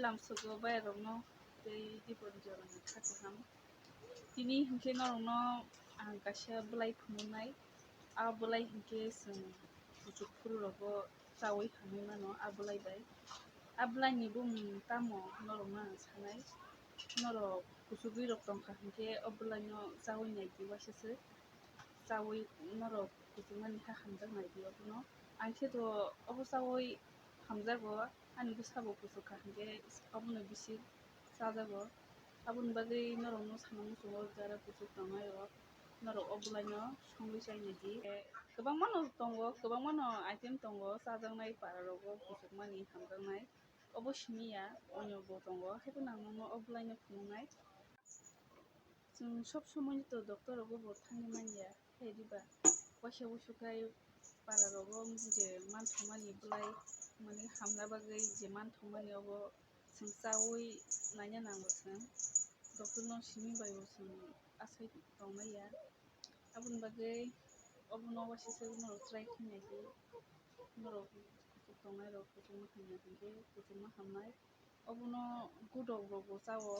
lamsugo bayrokno tei dipori jorani khachiham tini hinkhe norokno ang kaisa blai phunuknai blai hinkhe chwng kuchuk furu chawi hamui mano blai bai blai ni bumung tamo norokno ang sanai norok kuchugui rok tongkha hinkhe blai no chawi naidi wasasa chawi norok kuchukmani ha hamjak naidi abono angkheto chawi hamjago ani bwsabo kuchukha hinkhe abono bisi chajago aboni bagui norokno sana muchungo jara kuchuk tongnai rok norok blai no songui chai naidi kwbangma no tongo kwbangma no item tongo chajaknai para rogo kuchukmani hamjaknai obo simiya onyo bo tongo haibeno ang no blai no phunuknai chwng sob somoi to doctor rogo bo thangui manya khairiba waisa wusukhai para rogo je manthokmani blai mani hamna bagui je manthokmani obo chwng chawi naina nango chwng doctor no simi bai bo chwng asai tongnaiya aboni bagui obono wasisa norok try khainaidi norok kuchuk tongnai rok kuchukma hamya hinkhe kuchukma hamnai obono gudok rok bo chao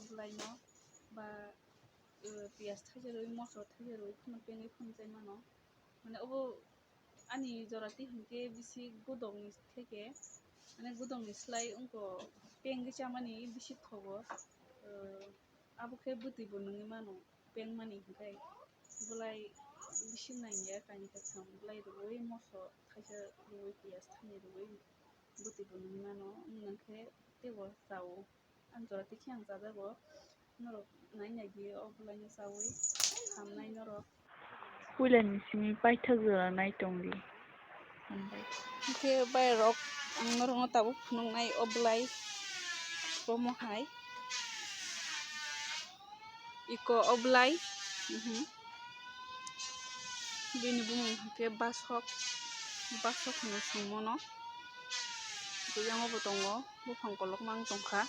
blai no ba piyaj thaijarui moso thaijarui pengui phunukjai mano mane obo ani jorati hinkhe bisi gudok ni theke mane gudok ni slai onko pengui chamani bisi thogo abokhe bwtui bo nungui mano pengmani hinkhe blai bisi naingya kaini kaitham blai rwui moso thaisa rwui piyaj thaini rwui bwtui bo nungui mano wngnankhe teibo chao ang jorati khe ang chajago norok nai naidi blai no chawi hamnai norok puilani simi paithak jora nai tongdi hinkhe bairok ang norokno tabuk phunuknai blai promo hai iko blai bini bumung hinkhe basok hino chwngmano buyango bo tongo bufang kolokma ang tongkha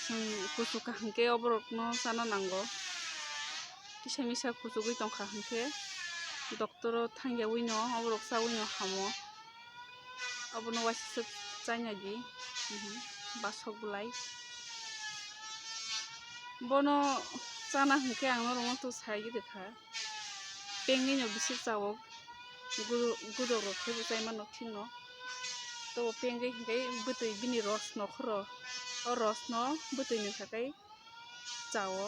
chwng kuchukha hinkhe oborokno chana nango kisa misa kuchugui tongkha hinkhe doctor o thangyawi no oborok chawi no hamo abono wasisa chainaidi basok blai bono chana hinkhe ang norokno tuchai rwkha pengui no bisi chao gudok rok khe bo chai mano kheno to pengui hinkhe bwtui bini ros nokhoro o ros no bwtui ni thakai chao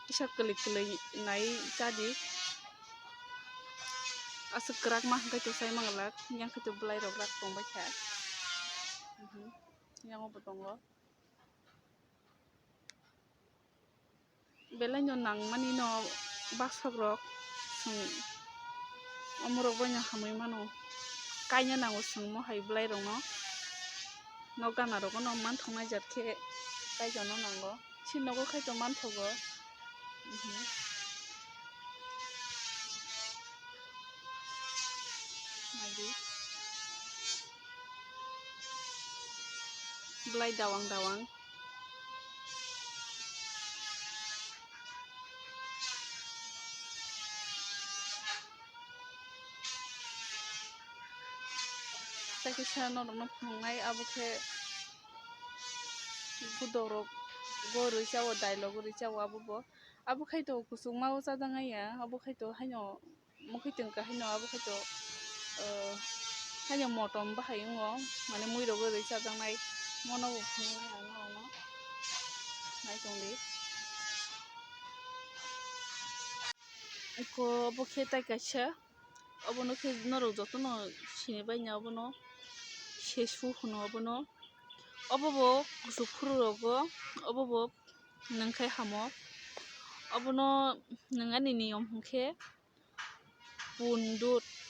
kisa kwlik kwlik nai chadi aswk kwrak ma hwnkhe to chai manglak yang to blai rok rak tongbai kha yango bo tongo belai no nangmani no basok rok chwng omorok bai no hamui mano kaina nango chwngmo hai blai rok no gana rogo no manthoknai jaat khe kaijano nango si nogo khaito manthogo blai dawang dawang tei kisa norokno phunuknai abokhe gudok rok gorui chao dailog rwui chao abokhaito kuchukma o chajaknaiya abokhaito haino mukhuitwng haino abokhaito haino motom bahai ongo mane mui rok rwui chajaknai mono bo phunuknai ang norokno naitongdi iko obokhe tai kaisa obono khe norok jotono sinibaina obono sesu hino obobo kuchuk furu rogo obobo nungkhai hamo obono nungani niyom hinkhe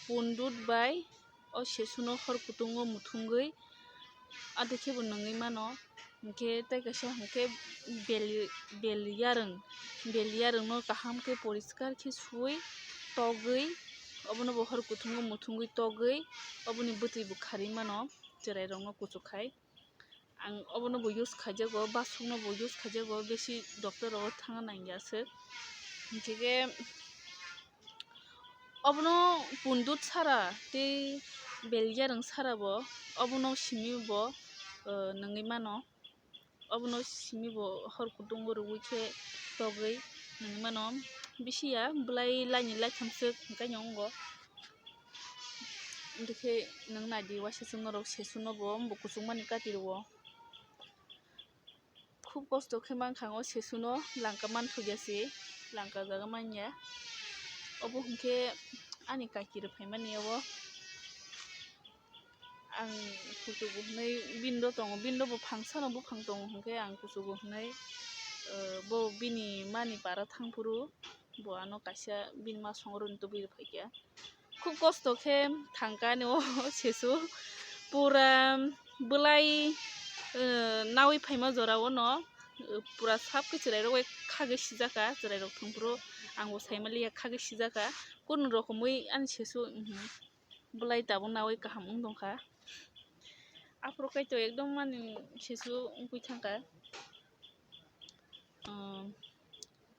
pundut bai o sesu no hor kutung o muthungui adukhe bo nungui mano hinkhe tei kaisa hinkhe beliyarung no kaham khe poriskar khe suwui togui obono bo hor kutung o muthungui togui oboni bwtui bo kharui mano cherai rok no kuchukhai ang obono bo use khaijago basok no bo use khaijago besi doctor rogo thangna nangyasuk hinkhe obono pundut sara tei beljarang sarabo obono simibo nongi mano obono simibo horku dongoro wike togoi nongi mano bisiya bulai laini laithamsuk hingkai nyongo ndike nang nadi wasisung norok sesunobo umbo kusungmani katirowo খুব কষ্ট khe mankhango sesuno langka manthogyasi langka jaga manya obo hingkhe ani kaki rok phaimaniyawo ang kuchugo hnai bindo tongo bindo bo phangsano buphang tongo hingkhe ang kuchugo hnai bo bini mani para thangfru bo ano kaisa bini ma songrwni tubui phaikya খুব কষ্ট khe thangkani o sesu pura bulai nawi phaima jorao no pura sap khe cherai rok khagoi sijaka cherai rok thangfru angbo saimaliya khagoi sijaka kono rokomoi ani sesu bulai tabuk nawi kaham wngtongkha afro kaito ekdom mani sesu wngpui thangkha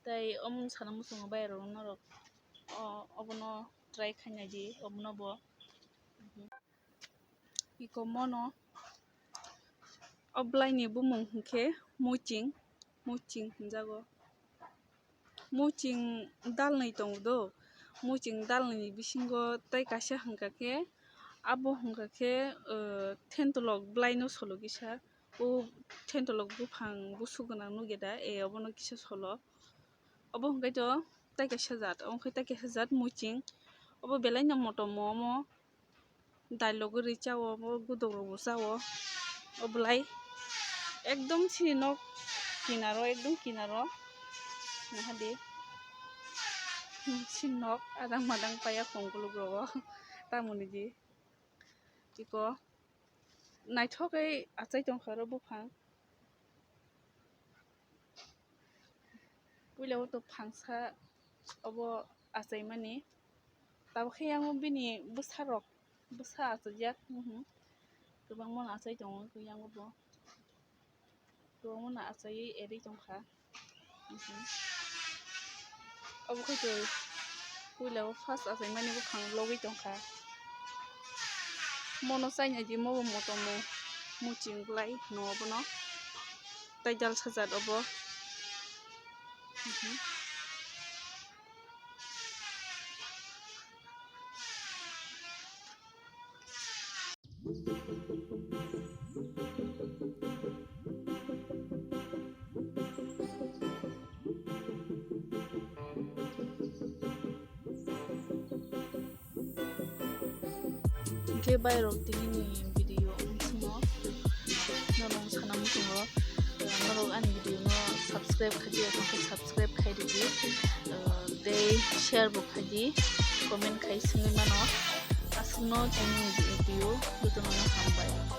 tai omung sana muchungo bairog norok obono try khainadi obono bo iko mono o bulai ni bumung hingkhe muching hingjago muching dalnoi tongo do muching dalnoi ni bisingo tei kaisa hingka khe abo hingka khe tentolok bulai no solo kisa o tentolok buphang busu gwnang nugeda obono kisa solo obo hingkaito tei kaisa jaat omo tei kaisa jaat muching obo belai no motom omo dailog rwi chao obo godok rok bo chao o bulai ekdom chini nok kinaro ekdom kinaro nahadi chini nok adang madang paya khongkolog rogo tamoni di iko naithokai achai tongkha oro buphang puilao to phangsa obo achaimani tabukhe yango bini bwsa achaijak kwbang mano achai tongo yango bo kwbang mano achaiui erui tongkha obo khaito puilao first achaimani buphang logui tongkha mono chainai di mobo motomo muching bulai no obono tei jal sajak obo hingkhe bairok tini ni video wngsuno norong sana muchungo norok ani video no subscribe khaidi subscribe khaidi tei share bo khaidi comment khai singui mano asungno tini video jotono hambai.